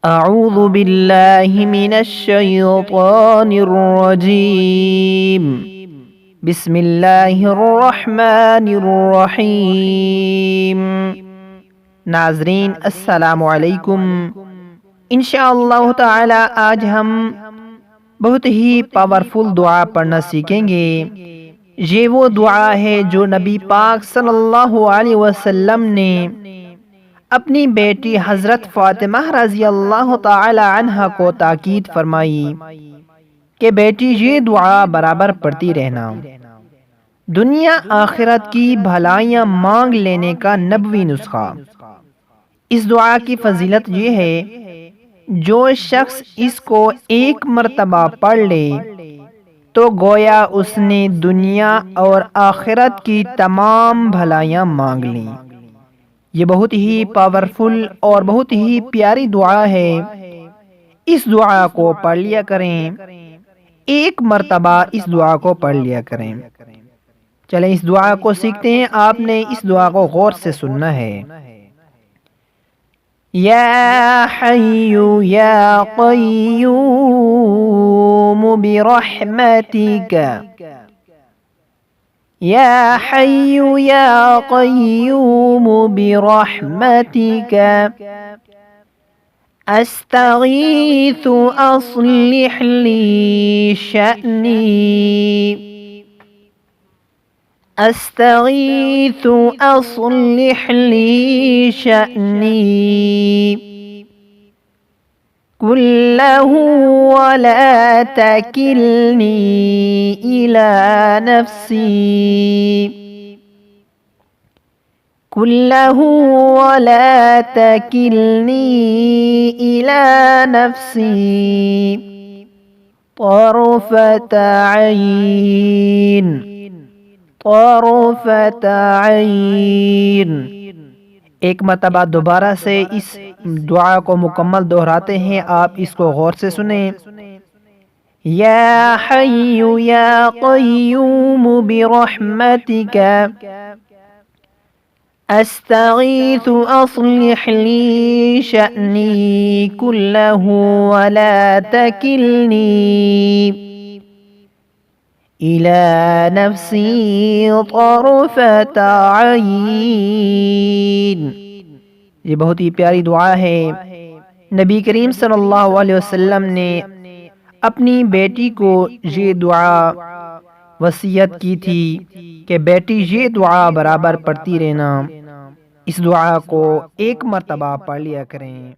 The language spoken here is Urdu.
اعوذ باللہ من الشیطان الرجیم بسم اللہ الرحمن الرحیم۔ ناظرین السلام علیکم۔ انشاءاللہ تعالی آج ہم بہت ہی پاورفل دعا پڑھنا سیکھیں گے۔ یہ وہ دعا ہے جو نبی پاک صلی اللہ علیہ وسلم نے اپنی بیٹی حضرت فاطمہ رضی اللہ تعالی عنہ کو تاکید فرمائی کہ بیٹی یہ دعا برابر پڑھتی رہنا۔ دنیا آخرت کی بھلائیاں مانگ لینے کا نبوی نسخہ۔ اس دعا کی فضیلت یہ ہے جو شخص اس کو ایک مرتبہ پڑھ لے تو گویا اس نے دنیا اور آخرت کی تمام بھلائیاں مانگ لیں۔ یہ بہت ہی پاورفل اور بہت ہی پیاری دعا ہے۔ اس دعا کو پڑھ لیا کریں، ایک مرتبہ اس دعا کو پڑھ لیا کریں۔ چلیں اس دعا کو سیکھتے ہیں۔ آپ نے اس دعا کو غور سے سننا ہے۔ یا حی یا قیوم برحمتک، یا حی یا قیوم برحمتک استغیث اصلح لی شأنی، استغیث اصلح لی شأنی كله ولا تكلني إلى نفسي، كله ولا تكلني إلى نفسي طرفة عين، طرفة عين۔ ایک مرتبہ دوبارہ سے اس دعا کو مکمل دہراتے ہیں۔ آپ اس کو غور سے سنیں۔ یا حی یا قیوم برحمتک استغیث اصلح لی شأنی کلہ ولا تکلنی إلى نفسی طرفة عین۔ یہ بہت ہی پیاری دعا ہے۔ نبی کریم صلی اللہ علیہ وسلم نے اپنی بیٹی کو یہ دعا وصیت کی تھی کہ بیٹی یہ دعا برابر پڑھتی رہنا۔ اس دعا کو ایک مرتبہ پڑھ لیا کریں۔